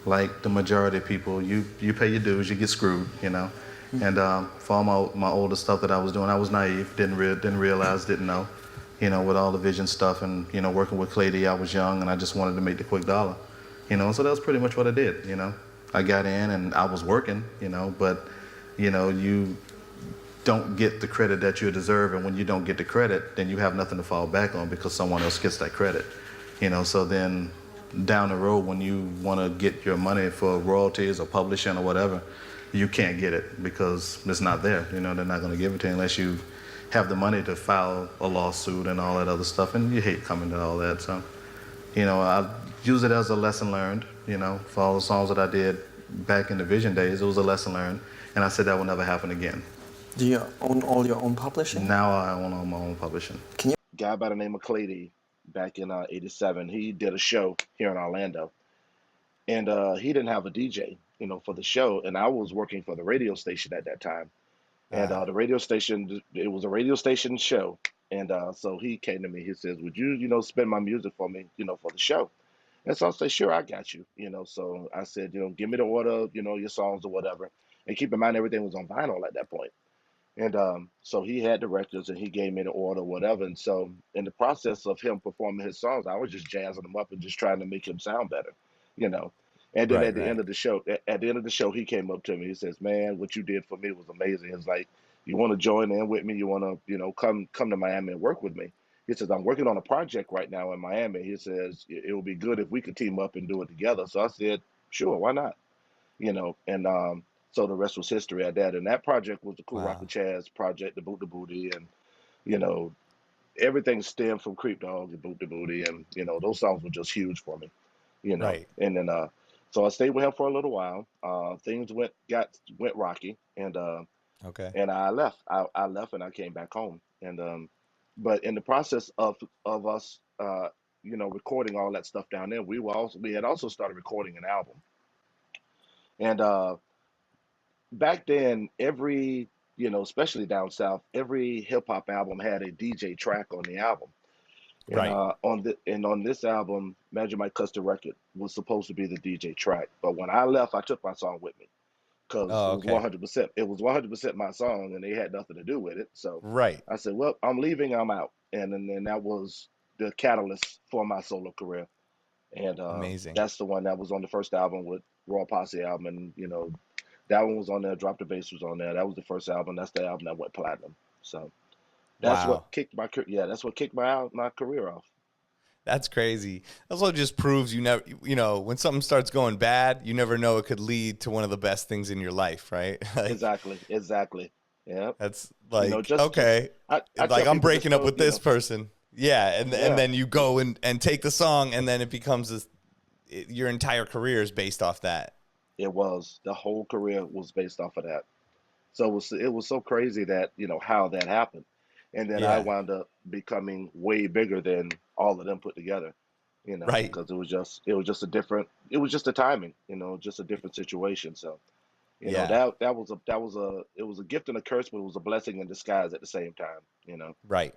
like the majority of people, you pay your dues, you get screwed, you know. And for all my older stuff that I was doing, I was naive, didn't realize, didn't know, you know, with all the vision stuff and you know working with Clay D, I was young and I just wanted to make the quick dollar, you know. So that's pretty much what I did, you know. I got in and I was working, you know, but you know you don't get the credit that you deserve, and when you don't get the credit, then you have nothing to fall back on because someone else gets that credit, you know. So then down the road, when you want to get your money for royalties or publishing or whatever, you can't get it because it's not there. You know, they're not going to give it to you unless you have the money to file a lawsuit and all that other stuff, and you hate coming to all that. So, you know, I use it as a lesson learned. You know, for all the songs that I did back in the Vision days, it was a lesson learned, and I said that will never happen again. Do you own all your own publishing? Now I own all my own publishing. Can you? Guy by the name of Clady back in '87. He did a show here in Orlando, and he didn't have a DJ, you know, for the show. And I was working for the radio station at that time, and Uh, the radio station, it was a radio station show. And so he came to me. He says, "Would you, you know, spin my music for me, you know, for the show?" And so I said, "Sure, I got you, you know." So I said, "You know, give me the order, you know, your songs or whatever." And keep in mind, everything was on vinyl at that point. And so he had the records and he gave me the order, whatever. And so in the process of him performing his songs, I was just jazzing them up and just trying to make him sound better, you know. And then right, at the end right. of the show, at the end of the show, he came up to me. He says, "Man, what you did for me was amazing." It's like, "You want to join in with me? You want to, you know, come to Miami and work with me?" He says, "I'm working on a project right now in Miami." He says, "It would be good if we could team up and do it together." So I said, "Sure, why not?" You know, and so the rest was history at that. And that project was the Cool Rock and Wow. Chaz project, the Boot the Booty, and you know, everything stemmed from Creep Dog, the Boot the Booty, and you know, those songs were just huge for me, you know. Right. And then so I stayed with him for a little while. Things went rocky, Okay. and I left. I left and I came back home. And but in the process of us you know, recording all that stuff down there, we had also started recording an album. And back then, every, you know, especially down south, every hip hop album had a DJ track on the album. And Right. on this album, Magic Mike Custom Record was supposed to be the DJ track. But when I left, I took my song with me because Oh, okay. 100% my song, and they had nothing to do with it. So Right. I said, "Well, I'm leaving. I'm out." And then that was the catalyst for my solo career. And Amazing. that's the one that was on the first album with Raw Posse album, and you know, that one was on there. Drop the Bass was on there. That was the first album. That's the album that went platinum. So Wow. that's what kicked my career off. That's crazy. That's what just proves you never, you know, when something starts going bad, you never know it could lead to one of the best things in your life, right? Like Exactly. Yeah. that's You know, like, just okay, I tell like I'm people just breaking up know, with you this know, person. Yeah, and yeah, then you go and take the song and then it becomes this your entire career is based off that. it was the whole career was based off of that. So it was so crazy that, you know, how that happened. And then I Yeah. wound up becoming way bigger than all of them put together, you know, Right. because it was just a different, it was just a timing, you know, just a different situation. So, you know, Yeah. that was a it was a gift and a curse, but it was a blessing in disguise at the same time, you know. Right.